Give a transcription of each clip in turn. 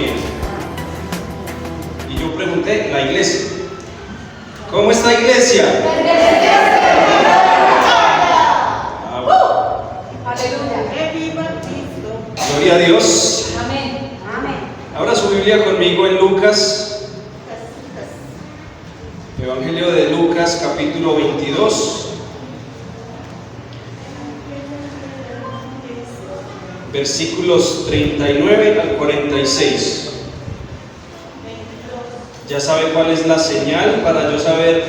bien. Y yo pregunté, la iglesia. ¿Cómo está iglesia? Gloria a Dios. Amén. Amén. Abra su Biblia conmigo en Lucas, Evangelio de Lucas, capítulo 22, versículos 39 al 46. Ya sabe cuál es la señal para yo saber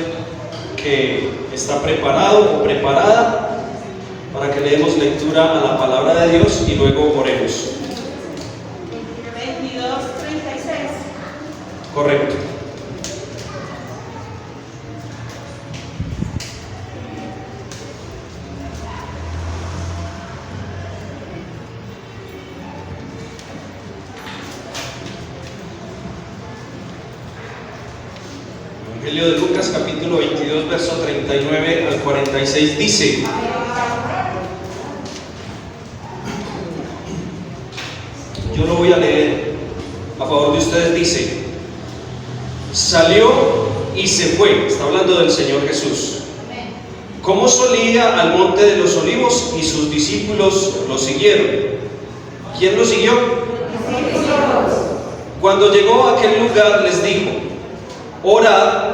que está preparado o preparada para que le demos lectura a la palabra de Dios y luego oremos. 22:36. Correcto. Evangelio de Lucas, capítulo 22, verso 39 al 46 dice: yo lo voy a leer a favor de ustedes. Dice: salió y se fue, está hablando del Señor Jesús, como solía al monte de los olivos, y sus discípulos lo siguieron. ¿Quién lo siguió? Cuando llegó a aquel lugar les dijo: orad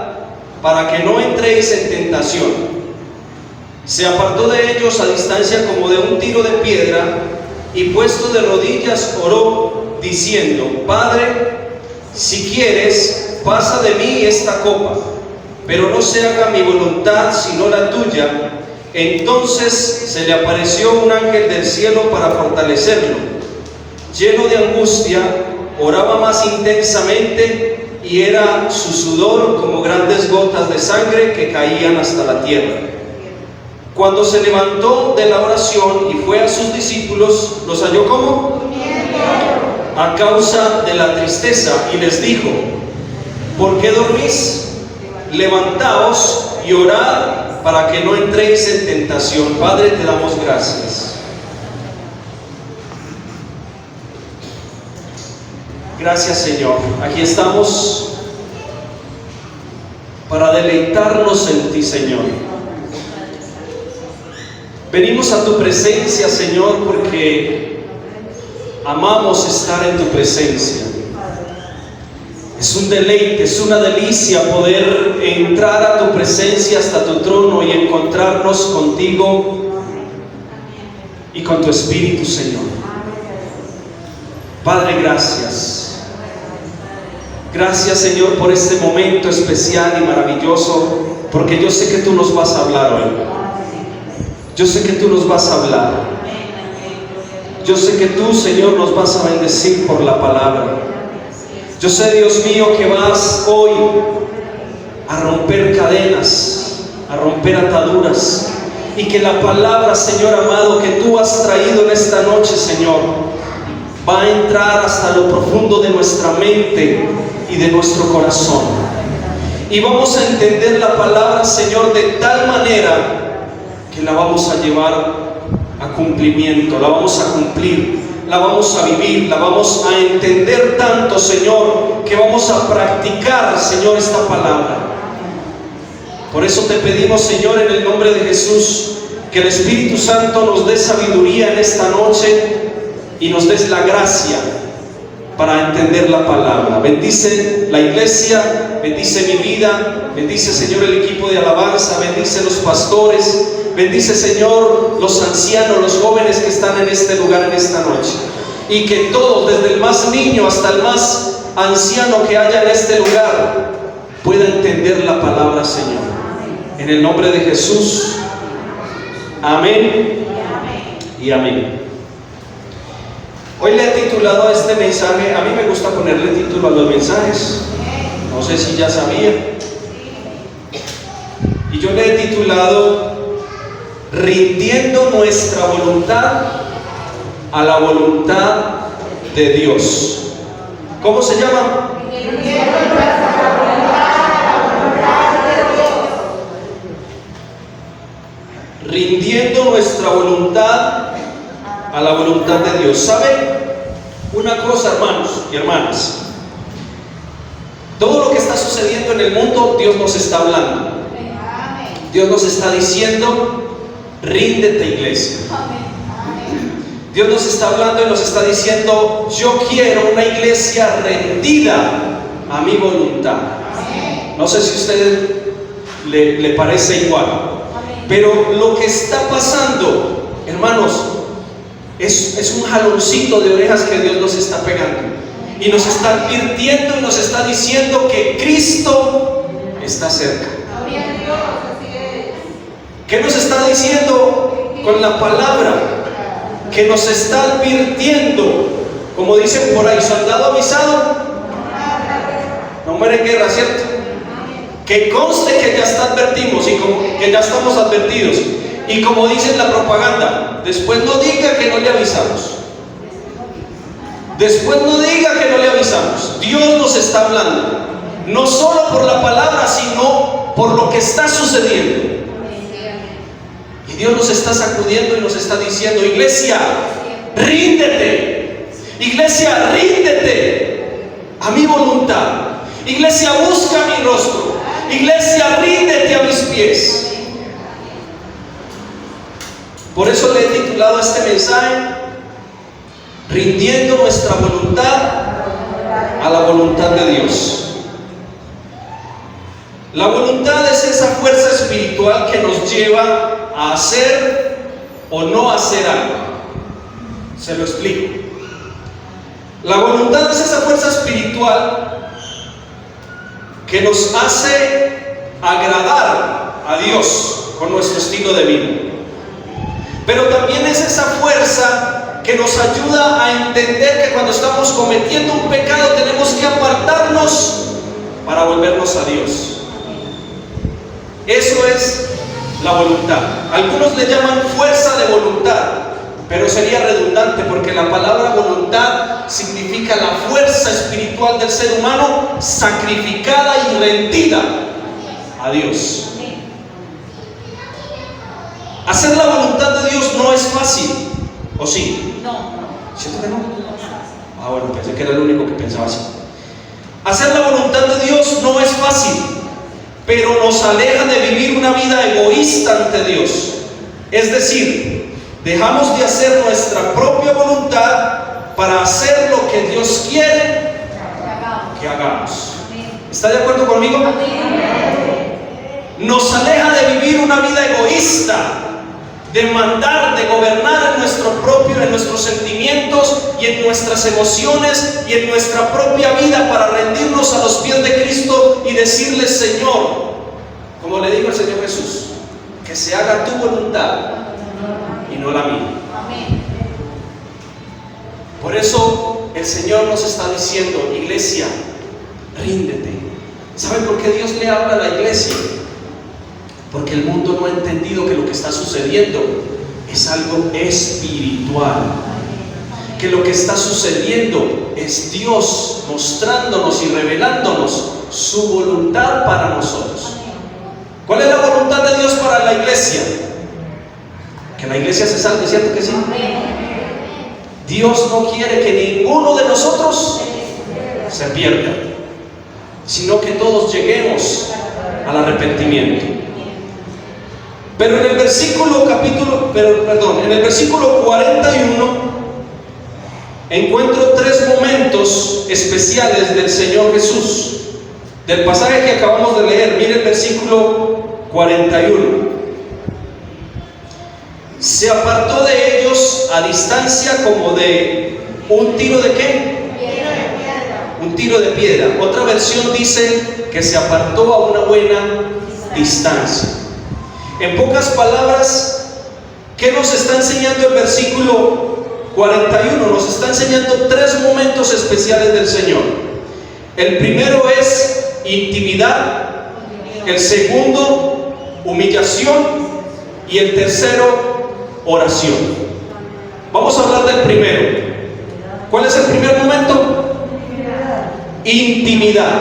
para que no entréis en tentación. Se apartó de ellos a distancia como de un tiro de piedra, y puesto de rodillas oró, diciendo: Padre, si quieres, pasa de mí esta copa, pero no se haga mi voluntad sino la tuya. Entonces se le apareció un ángel del cielo para fortalecerlo. Lleno de angustia, oraba más intensamente, y era su sudor como grandes gotas de sangre que caían hasta la tierra. Cuando se levantó de la oración y fue a sus discípulos, los halló como a causa de la tristeza, y les dijo: ¿por qué dormís? Levantaos y orad para que no entréis en tentación. Padre, te damos gracias. Gracias, Señor. Aquí estamos para deleitarnos en ti, Señor. Venimos a tu presencia, Señor, porque amamos estar en tu presencia. Es un deleite, es una delicia poder entrar a tu presencia hasta tu trono y encontrarnos contigo y con tu Espíritu, Señor. Padre, gracias. Gracias, Señor, por este momento especial y maravilloso, porque yo sé que tú nos vas a hablar hoy. Yo sé que tú nos vas a hablar. Yo sé que tú, Señor, nos vas a bendecir por la palabra. Yo sé, Dios mío, que vas hoy a romper cadenas, a romper ataduras, y que la palabra, Señor amado, que tú has traído en esta noche, Señor, va a entrar hasta lo profundo de nuestra mente y de nuestro corazón. Y vamos a entender la palabra, Señor, de tal manera que la vamos a llevar a cumplimiento, la vamos a cumplir, la vamos a vivir, la vamos a entender tanto, Señor, que vamos a practicar, Señor, esta palabra. Por eso te pedimos, Señor, en el nombre de Jesús, que el Espíritu Santo nos dé sabiduría en esta noche y nos des la gracia para entender la palabra. Bendice la iglesia, bendice mi vida, bendice, Señor, el equipo de alabanza, bendice los pastores, bendice, Señor, los ancianos, los jóvenes que están en este lugar en esta noche, y que todos, desde el más niño hasta el más anciano que haya en este lugar, pueda entender la palabra, Señor. En el nombre de Jesús, amén y amén. Hoy le he titulado a este mensaje, a mí me gusta ponerle título a los mensajes, no sé si ya sabía, y yo le he titulado Rindiendo nuestra voluntad a la voluntad de Dios. ¿Cómo se llama? Rindiendo nuestra voluntad a la voluntad de Dios. Rindiendo nuestra voluntad a la voluntad de Dios. ¿Sabe? una cosa, hermanos y hermanas. Todo lo que está sucediendo en el mundo, Dios nos está hablando. Dios nos está diciendo: ríndete, iglesia. Dios nos está hablando y nos está diciendo: yo quiero una iglesia rendida a mi voluntad. No sé si a usted le parece igual, pero lo que está pasando, hermanos, es un jaloncito de orejas que Dios nos está pegando y nos está advirtiendo y nos está diciendo que Cristo está cerca. ¿Qué nos está diciendo con la palabra? Que nos está advirtiendo, como dicen por ahí: soldado avisado no muere en guerra, ¿cierto? Que conste que ya advertimos y que ya estamos advertidos. Y como dice la propaganda, después no diga que no le avisamos. Después no diga que no le avisamos. Dios nos está hablando, no solo por la palabra, sino por lo que está sucediendo. Y Dios nos está sacudiendo y nos está diciendo: iglesia, ríndete. Iglesia, ríndete a mi voluntad. Iglesia, busca mi rostro. Iglesia, ríndete a mis pies. Por eso le he titulado a este mensaje: rindiendo nuestra voluntad a la voluntad de Dios. La voluntad es esa fuerza espiritual que nos lleva a hacer o no hacer algo. Se lo explico. La voluntad es esa fuerza espiritual que nos hace agradar a Dios con nuestro estilo de vida. Pero también es esa fuerza que nos ayuda a entender que cuando estamos cometiendo un pecado tenemos que apartarnos para volvernos a Dios. Eso es la voluntad. Algunos le llaman fuerza de voluntad, pero sería redundante, porque la palabra voluntad significa la fuerza espiritual del ser humano sacrificada y rendida a Dios. Hacer la voluntad de Dios no es fácil, ¿o sí? No. ¿Cierto que no? Ah, bueno, pensé que era el único que pensaba así. Hacer la voluntad de Dios no es fácil, pero nos aleja de vivir una vida egoísta ante Dios. Es decir, dejamos de hacer nuestra propia voluntad para hacer lo que Dios quiere que hagamos. ¿Está de acuerdo conmigo? Nos aleja de vivir una vida egoísta, de mandar, de gobernar en nuestros sentimientos y en nuestras emociones y en nuestra propia vida, para rendirnos a los pies de Cristo y decirle: Señor, como le dijo el Señor Jesús, que se haga tu voluntad y no la mía. Por eso el Señor nos está diciendo: iglesia, ríndete. ¿Saben por qué Dios le habla a la iglesia? Porque el mundo no ha entendido que lo que está sucediendo es algo espiritual. Que lo que está sucediendo es Dios mostrándonos y revelándonos su voluntad para nosotros. ¿Cuál es la voluntad de Dios para la iglesia? Que la iglesia se salve, ¿cierto que sí? Dios no quiere que ninguno de nosotros se pierda, sino que todos lleguemos al arrepentimiento. Pero en el versículo 41 encuentro tres momentos especiales del Señor Jesús, del pasaje que acabamos de leer. Mire el versículo 41. Se apartó de ellos a distancia como de un tiro de ¿qué? Un tiro de piedra. Otra versión dice que se apartó a una buena distancia. En pocas palabras, ¿qué nos está enseñando el versículo 41? Nos está enseñando tres momentos especiales del Señor. El primero es intimidad, el segundo, humillación, y el tercero, oración. Vamos a hablar del primero. ¿Cuál es el primer momento? Intimidad.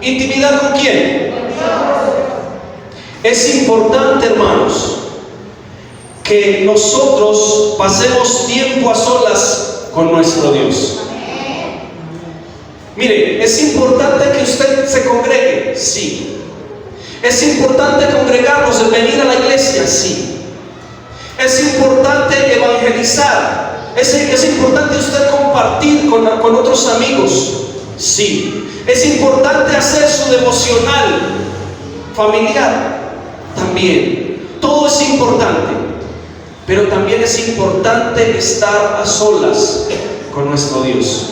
¿Intimidad con quién? Es importante, hermanos, que nosotros pasemos tiempo a solas con nuestro Dios. Mire, ¿es importante que usted se congregue? Sí. ¿Es importante congregarnos, venir a la iglesia? Sí. ¿Es importante evangelizar? ¿Es importante usted compartir con otros amigos? Sí. ¿Es importante hacer su devocional familiar? También. Todo es importante. Pero también es importante estar a solas con nuestro Dios.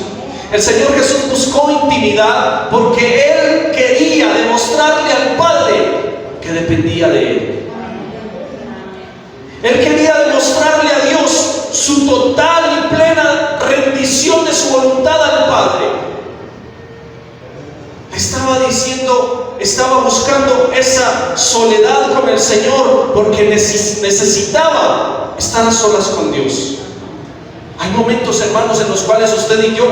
El Señor Jesús buscó intimidad porque Él quería demostrarle al Padre que dependía de Él. Él quería demostrarle a Dios su total y plena rendición de su voluntad al Padre. Estaba buscando esa soledad con el Señor porque necesitaba estar a solas con Dios. Hay momentos, hermanos, en los cuales usted y yo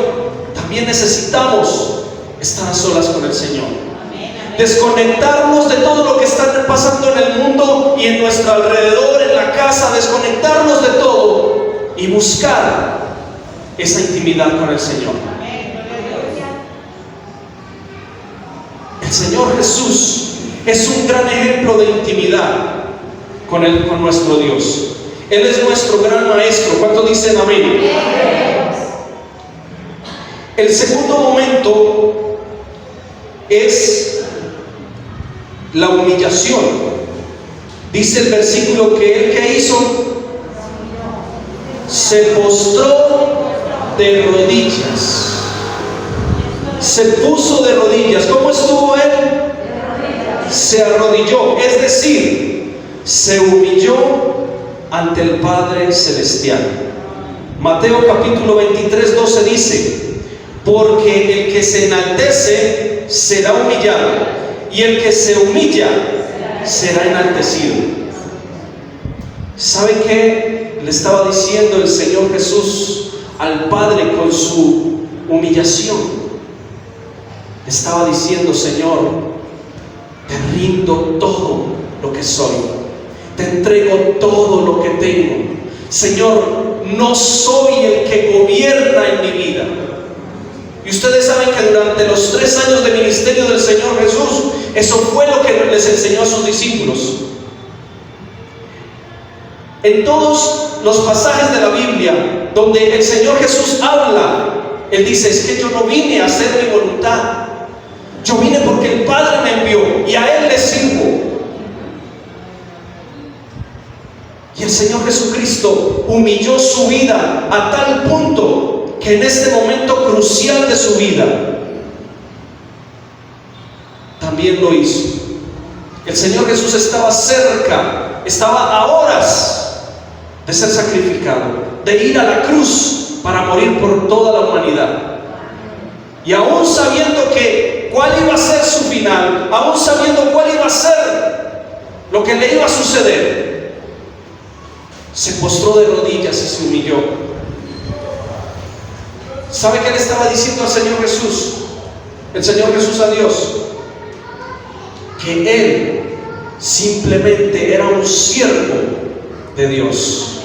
también necesitamos estar a solas con el Señor. Desconectarnos de todo lo que está pasando en el mundo y en nuestro alrededor, en la casa, desconectarnos de todo y buscar esa intimidad con el Señor. El Señor Jesús es un gran ejemplo de intimidad con nuestro Dios. Él es nuestro gran maestro. ¿Cuántos dicen amén? El segundo momento es la humillación. Dice el versículo que él, ¿qué hizo? Se postró de rodillas. Se puso de rodillas. ¿Cómo estuvo él? Se arrodilló, es decir, se humilló ante el Padre Celestial. Mateo capítulo 23, 12 dice: porque el que se enaltece será humillado, y el que se humilla será enaltecido. ¿Sabe qué le estaba diciendo el Señor Jesús al Padre con su humillación? Estaba diciendo: Señor, te rindo todo lo que soy, te entrego todo lo que tengo. Señor, no soy el que gobierna en mi vida. Y ustedes saben que durante los 3 años de ministerio del Señor Jesús, eso fue lo que les enseñó a sus discípulos. En todos los pasajes de la Biblia donde el Señor Jesús habla, Él dice: es que yo no vine a hacer mi voluntad, yo vine porque el Padre me envió y a Él le sirvo. Y el Señor Jesucristo humilló su vida a tal punto que en este momento crucial de su vida también lo hizo. El Señor Jesús estaba cerca, estaba a horas de ser sacrificado, de ir a la cruz para morir por toda la humanidad. Y aún sabiendo cuál iba a ser su final, aún sabiendo cuál iba a ser lo que le iba a suceder, se postró de rodillas y se humilló. ¿Sabe qué le estaba diciendo al Señor Jesús? El Señor Jesús a Dios, que Él simplemente era un siervo de Dios,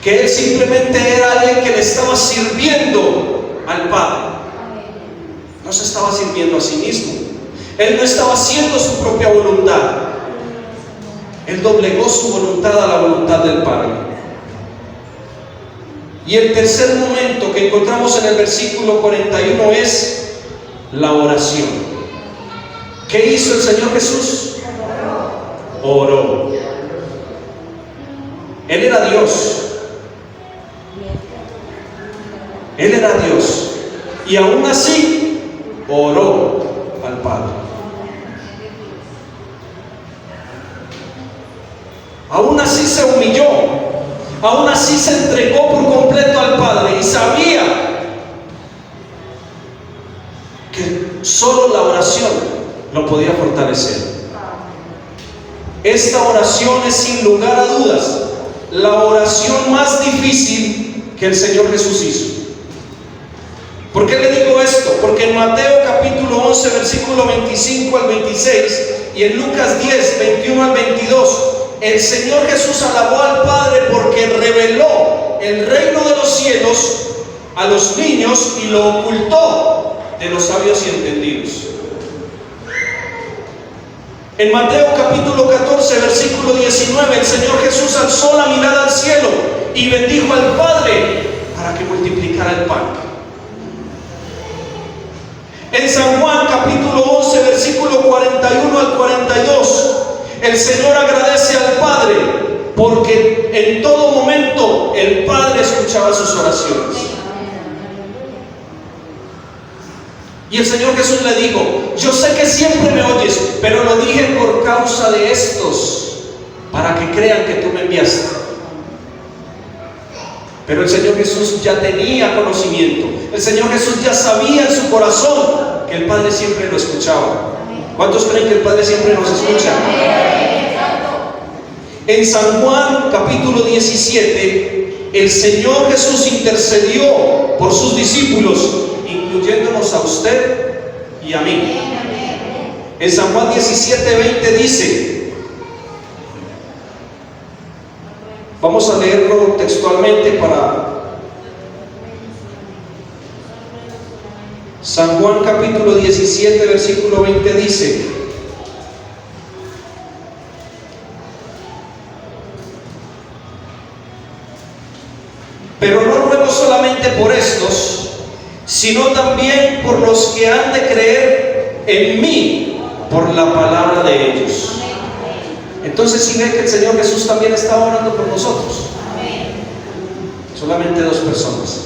que Él simplemente era alguien que le estaba sirviendo al Padre. No se estaba sirviendo a sí mismo. Él no estaba haciendo su propia voluntad. Él doblegó su voluntad a la voluntad del Padre. Y el tercer momento que encontramos en el versículo 41 es la oración. ¿Qué hizo el Señor Jesús? Oró. Él era Dios. Él era Dios. Y aún así oró al Padre. Aún así se humilló, aún así se entregó por completo al Padre y sabía que solo la oración lo podía fortalecer. Esta oración es, sin lugar a dudas, la oración más difícil que el Señor Jesús hizo. ¿Por qué le digo esto? Porque en Mateo capítulo 11, versículo 25 al 26 y en Lucas 10, 21 al 22, el Señor Jesús alabó al Padre porque reveló el reino de los cielos a los niños y lo ocultó de los sabios y entendidos. En Mateo capítulo 14, versículo 19, el Señor Jesús alzó la mirada al cielo y bendijo al Padre para que multiplicara el pan. En San Juan capítulo 11, versículo 41 al 42, el Señor agradece al Padre porque en todo momento el Padre escuchaba sus oraciones. Y el Señor Jesús le dijo: yo sé que siempre me oyes, pero lo dije por causa de estos, para que crean que tú me enviaste. Pero el Señor Jesús ya tenía conocimiento. El Señor Jesús ya sabía en su corazón que el Padre siempre lo escuchaba. ¿Cuántos creen que el Padre siempre nos escucha? En San Juan capítulo 17, el Señor Jesús intercedió por sus discípulos, incluyéndonos a usted y a mí. En San Juan 17:20 dice, vamos a leerlo textualmente para San Juan capítulo 17, versículo 20 dice: pero no ruego solamente por estos, sino también por los que han de creer en mí por la palabra de ellos. Entonces, si ve que el Señor Jesús también está orando por nosotros. Solamente dos personas.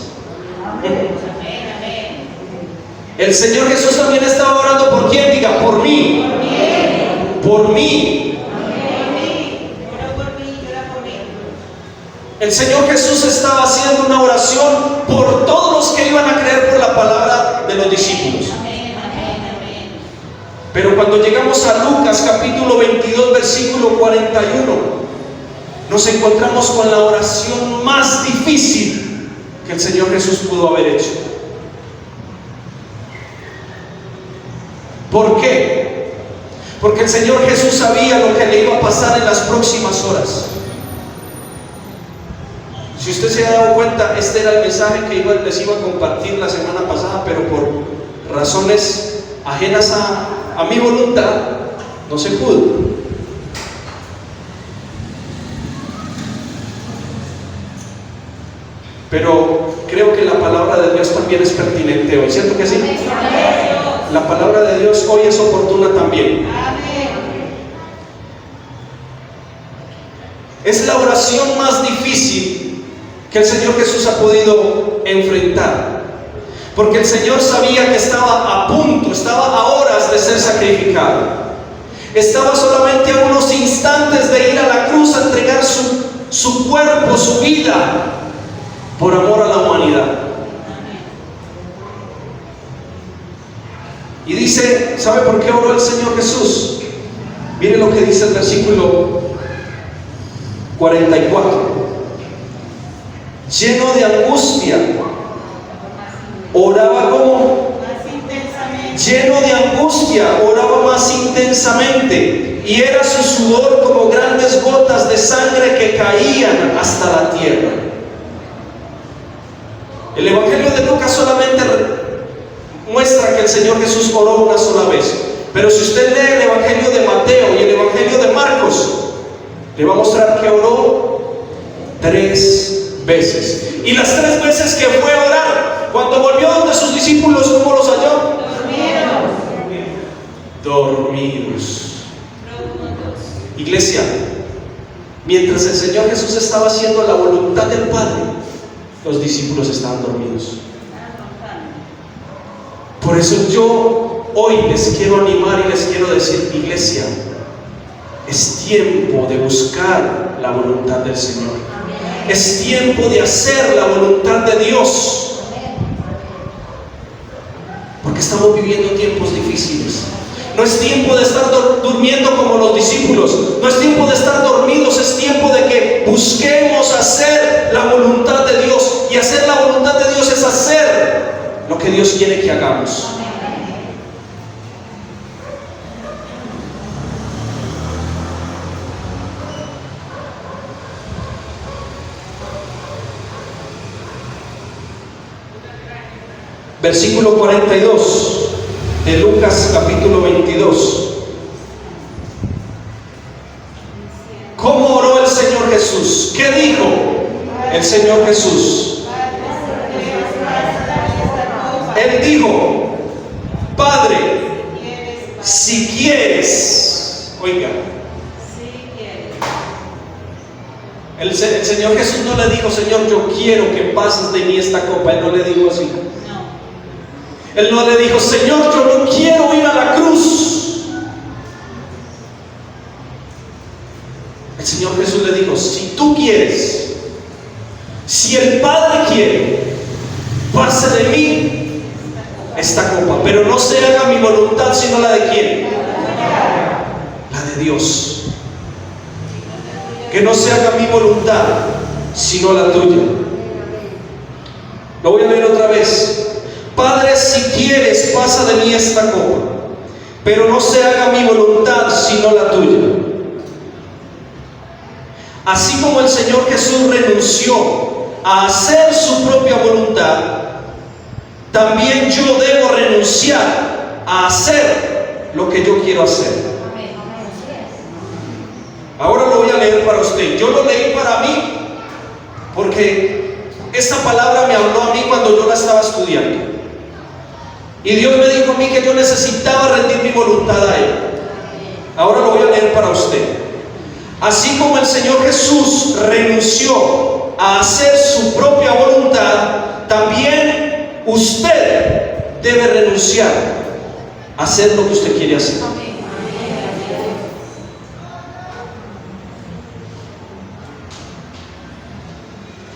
El Señor Jesús también está orando por quién, diga, por mí. Por mí. El Señor Jesús estaba haciendo una oración por todos los que iban a creer por la palabra de los discípulos. Pero cuando llegamos a Lucas capítulo 22, versículo 41, nos encontramos con la oración más difícil que el Señor Jesús pudo haber hecho. ¿Por qué? Porque el Señor Jesús sabía lo que le iba a pasar en las próximas horas. Si usted se ha dado cuenta, este era el mensaje que les iba a compartir la semana pasada, pero por razones ajenas a mi voluntad, no se pudo. Pero creo que la palabra de Dios también es pertinente hoy, ¿cierto que sí? La palabra de Dios hoy es oportuna también. Es la oración más difícil que el Señor Jesús ha podido enfrentar, porque el Señor sabía que estaba a punto, estaba a horas de ser sacrificado, estaba solamente a unos instantes de ir a la cruz a entregar su cuerpo, su vida, por amor a la humanidad. Y dice, ¿sabe por qué oró el Señor Jesús? Mire lo que dice el versículo 44. Lleno de angustia, oraba como lleno de angustia, oraba más intensamente, y era su sudor como grandes gotas de sangre que caían hasta la tierra. El Evangelio de Lucas solamente muestra que el Señor Jesús oró una sola vez, pero si usted lee el Evangelio de Mateo y el Evangelio de Marcos, le va a mostrar que oró 3 veces. Y las 3 veces que fue a orar, cuando volvió donde sus discípulos, ¿cómo los halló? Dormidos. Iglesia, mientras el Señor Jesús estaba haciendo la voluntad del Padre, los discípulos estaban dormidos. Por eso yo hoy les quiero animar y les quiero decir, iglesia, es tiempo de buscar la voluntad del Señor. Es tiempo de hacer la voluntad de Dios, porque estamos viviendo tiempos difíciles. No es tiempo de estar durmiendo como los discípulos, no es tiempo de estar dormidos, es tiempo de que busquemos hacer la voluntad de Dios. Y hacer la voluntad de Dios es hacer lo que Dios quiere que hagamos. Versículo 42 de Lucas capítulo 22. ¿Cómo oró el Señor Jesús? ¿Qué dijo el Señor Jesús? Él dijo: Padre, si quieres, oiga, el Señor Jesús no le dijo: Señor, yo quiero que pases de mí esta copa. Él no le dijo así. Él no le dijo: Señor, yo no quiero ir a la cruz. El Señor Jesús le dijo: si tú quieres, si el Padre quiere, pase de mí esta copa, pero no se haga mi voluntad sino la de ¿quién? La de Dios. Que no se haga mi voluntad sino la tuya. Lo voy a leer otra vez. Padre, si quieres, pasa de mí esta copa, pero no se haga mi voluntad sino la tuya. Así como el Señor Jesús renunció a hacer su propia voluntad, también yo debo renunciar a hacer lo que yo quiero hacer. Ahora lo voy a leer para usted. Yo lo leí para mí porque esta palabra me habló a mí cuando yo la estaba estudiando. Y Dios me dijo a mí que yo necesitaba rendir mi voluntad a Él. Ahora lo voy a leer para usted. Así como el Señor Jesús renunció a hacer su propia voluntad, también usted debe renunciar a hacer lo que usted quiere hacer.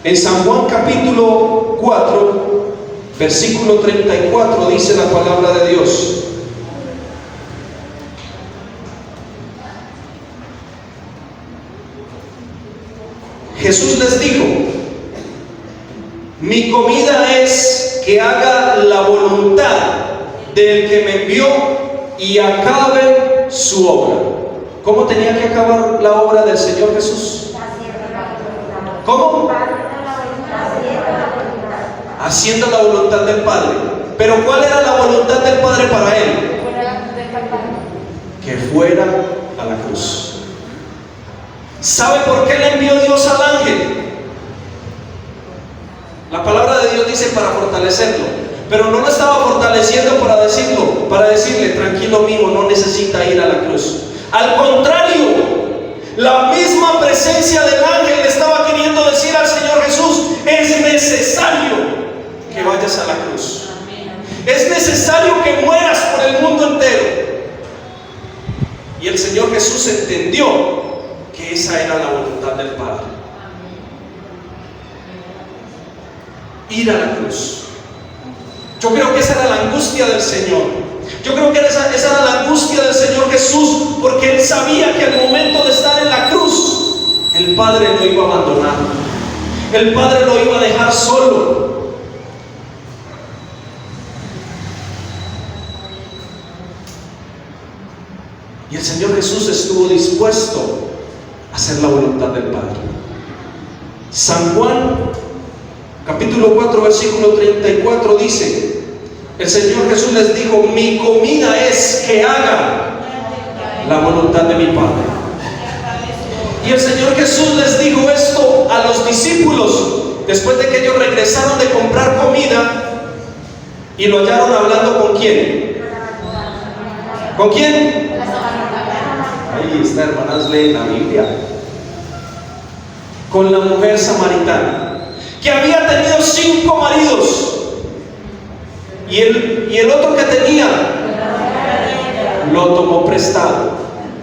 En San Juan capítulo 4, versículo 34 dice la palabra de Dios: Jesús les dijo: mi comida es que haga la voluntad del que me envió y acabe su obra. ¿Cómo tenía que acabar la obra del Señor Jesús? ¿Cómo? Haciendo la voluntad del Padre. Pero ¿cuál era la voluntad del Padre para él? Que fuera a la cruz. ¿Sabe por qué le envió Dios al ángel? La palabra de Dios dice para fortalecerlo, pero no lo estaba fortaleciendo para decirle: tranquilo amigo, no necesita ir a la cruz. Al contrario, la misma presencia del ángel le estaba queriendo decir al Señor Jesús: es necesario que vayas a la cruz. Es necesario que mueras por el mundo entero. Y el Señor Jesús entendió que esa era la voluntad del Padre. Ir a la cruz. Yo creo que esa era la angustia del Señor. Yo creo que esa era la angustia del Señor Jesús, porque Él sabía que al momento de estar en la cruz, el Padre lo iba a abandonar. El Padre lo iba a dejar solo. Y el Señor Jesús estuvo dispuesto a hacer la voluntad del Padre. San Juan capítulo 4 versículo 34 dice: el Señor Jesús les dijo: mi comida es que haga la voluntad de mi Padre. Y el Señor Jesús les dijo esto a los discípulos después de que ellos regresaron de comprar comida y lo hallaron hablando ¿con quién? ¿Con quién? Ahí está, hermanas, leen la Biblia. Con la mujer samaritana, que había tenido 5 maridos, y el otro que tenía lo tomó prestado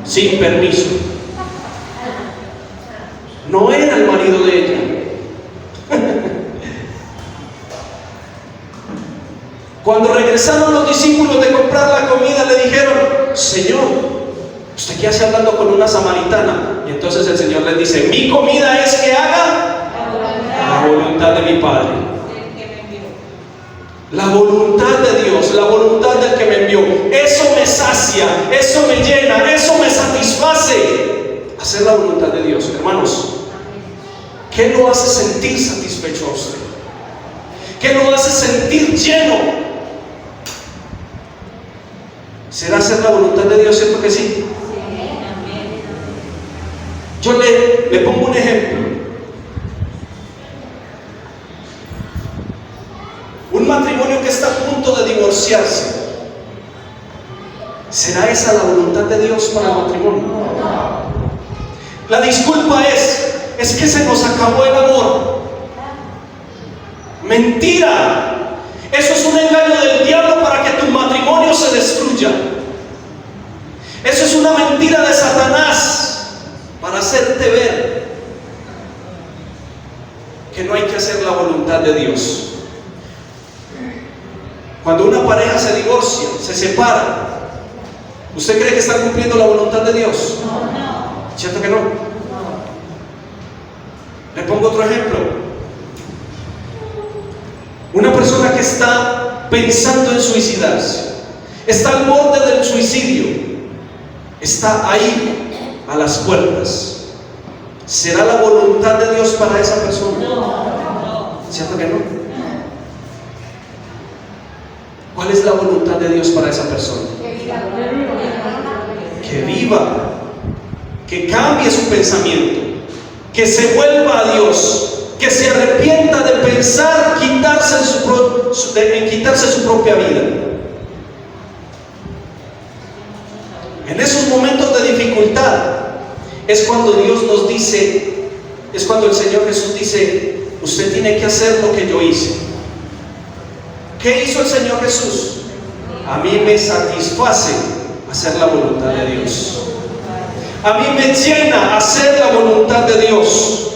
sin permiso. No era el marido de ella. Cuando regresaron los discípulos de comprar la comida, le dijeron: Señor, ¿usted qué hace hablando con una samaritana? Y entonces el Señor les dice: mi comida es que haga la voluntad de mi Padre. La voluntad de Dios, la voluntad del que me envió. Eso me sacia, eso me llena, eso me satisface. Hacer la voluntad de Dios, hermanos. ¿Qué lo hace sentir satisfecho a usted? ¿Qué lo hace sentir lleno? ¿Será hacer la voluntad de Dios? ¿Cierto que sí? Yo le pongo un ejemplo. Un matrimonio que está a punto de divorciarse, ¿será esa la voluntad de Dios para el matrimonio? La disculpa es que se nos acabó el amor. Mentira. Eso es un engaño del diablo para que tu matrimonio se destruya. Eso es una mentira de Satanás para hacerte ver que no hay que hacer la voluntad de Dios. Cuando una pareja se divorcia, se separa, ¿usted cree que está cumpliendo la voluntad de Dios? No. ¿Cierto que no? Le pongo otro ejemplo. Una persona que está pensando en suicidarse, está al borde del suicidio, está ahí a las puertas. ¿Será la voluntad de Dios para esa persona? No. ¿Cierto que no? ¿Cuál es la voluntad de Dios para esa persona? Que viva, que cambie su pensamiento, que se vuelva a Dios, que se arrepienta de pensar en quitarse su propia vida. En esos momentos de dificultad es cuando Dios nos dice, es cuando el Señor Jesús dice: usted tiene que hacer lo que yo hice. ¿Qué hizo el Señor Jesús? A mí me satisface hacer la voluntad de Dios. A mí me llena hacer la voluntad de Dios.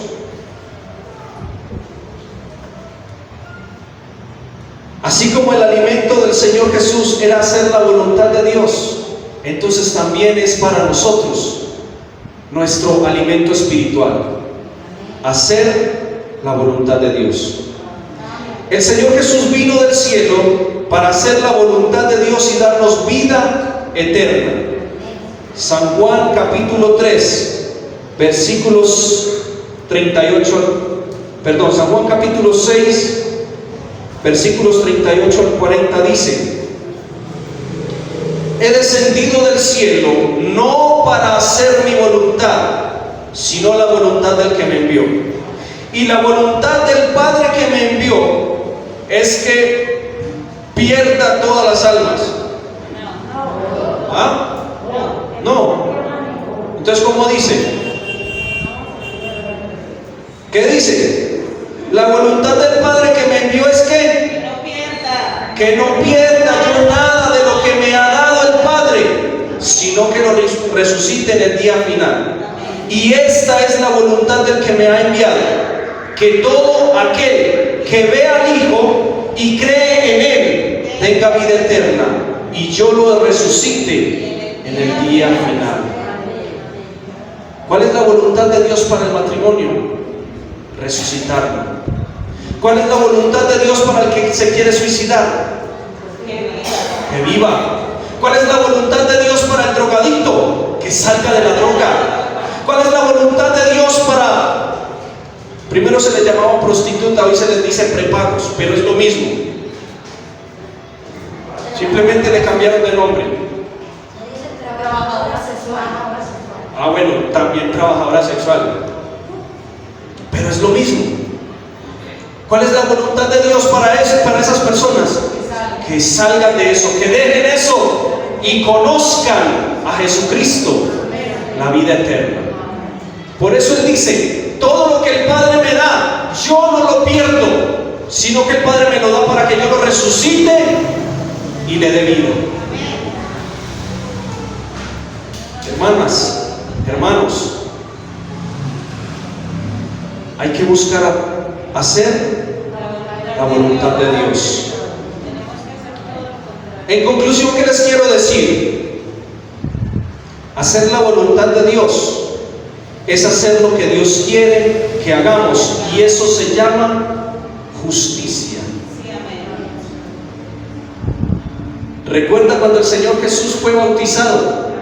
Así como el alimento del Señor Jesús era hacer la voluntad de Dios, entonces también es para nosotros nuestro alimento espiritual, hacer la voluntad de Dios. El Señor Jesús vino del cielo para hacer la voluntad de Dios y darnos vida eterna. San Juan capítulo 3, versículos 38, San Juan capítulo 6, versículos 38 al 40 dice: he descendido del cielo no para hacer mi voluntad, sino la voluntad del que me envió. Y la voluntad del Padre que me envió es que pierda todas las almas. ¿Ah? No. Entonces, ¿cómo dice? ¿Qué dice? La voluntad del Padre que me envió es que no pierda yo nada de lo que me ha dado el Padre, sino que lo resucite en el día final. Y esta es la voluntad del que me ha enviado, que todo aquel que ve al Hijo y cree en Él tenga vida eterna, y yo lo resucite en el día final. ¿Cuál es la voluntad de Dios para el matrimonio? Resucitarlo. ¿Cuál es la voluntad de Dios para el que se quiere suicidar? Que viva. ¿Cuál es la voluntad de Dios para el drogadicto? Que salga de la droga. ¿Cuál es la voluntad de Dios para... Primero se les llamaba prostituta, hoy se les dice prepagos, pero es lo mismo. Simplemente le cambiaron de nombre. Trabajadora sexual. Ah, bueno, también trabajadora sexual. Pero es lo mismo. ¿Cuál es la voluntad de Dios para esas personas? Que salgan de eso, que dejen eso y conozcan a Jesucristo, la vida eterna. Por eso Él dice: todo lo que el Padre me da, yo no lo pierdo, sino que el Padre me lo da para que yo lo resucite y le dé vida. Hermanas, hermanos, hay que buscar hacer la voluntad de Dios. En conclusión, ¿qué les quiero decir? Hacer la voluntad de Dios es hacer lo que Dios quiere que hagamos, y eso se llama justicia. ¿Recuerda cuando el Señor Jesús fue bautizado?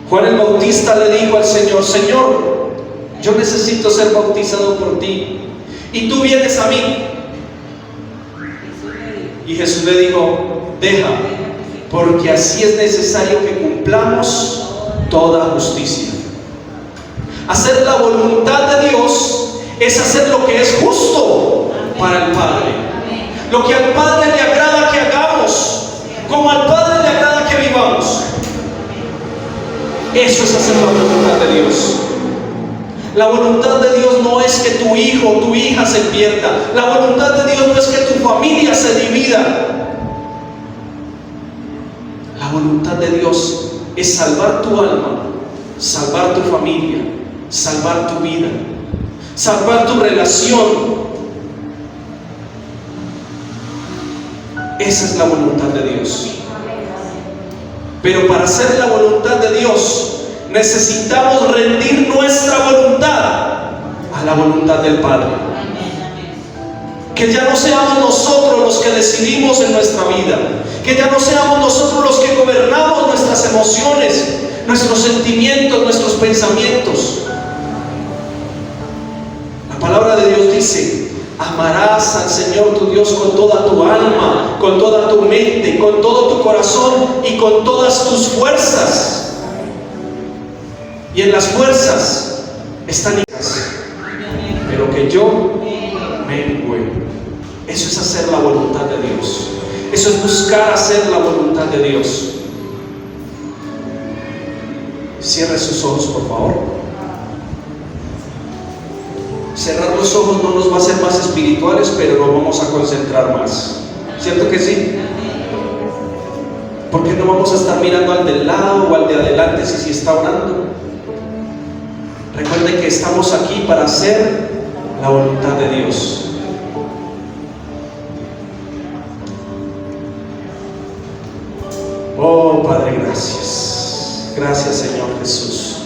Juan el Bautista le dijo al Señor: Señor, yo necesito ser bautizado por ti, y tú vienes a mí. Y Jesús le dijo: deja porque así es necesario que cumplamos toda justicia. Hacer la voluntad de Dios es hacer lo que es justo para el Padre, lo que al Padre le agrada que hagamos, como al Padre le agrada que vivamos. Eso es hacer la voluntad de Dios. La voluntad de Dios no es que tu hijo o tu hija se pierda. La voluntad de Dios no es que tu familia se divida. La voluntad de Dios es salvar tu alma, salvar tu familia, salvar tu vida, salvar tu relación. Esa es la voluntad de Dios. Pero para hacer la voluntad de Dios necesitamos rendir nuestra voluntad a la voluntad del Padre. Que ya no seamos nosotros los que decidimos en nuestra vida, que ya no seamos nosotros los que gobernamos nuestras emociones, nuestros sentimientos, nuestros pensamientos. La palabra de Dios dice: amarás al Señor tu Dios con toda tu alma, con toda tu mente, con todo tu corazón y con todas tus fuerzas. Y en las fuerzas están hijas, pero que yo mengue. Eso es hacer la voluntad de Dios. Eso es buscar hacer la voluntad de Dios. Cierre sus ojos, por favor. Cerrar los ojos no nos va a hacer más espirituales, pero nos vamos a concentrar más. ¿Cierto que sí? ¿Por qué no vamos a estar mirando al del lado o al de adelante si está orando? Recuerde que estamos aquí para hacer la voluntad de Dios. Oh Padre, gracias. Gracias, Señor Jesús.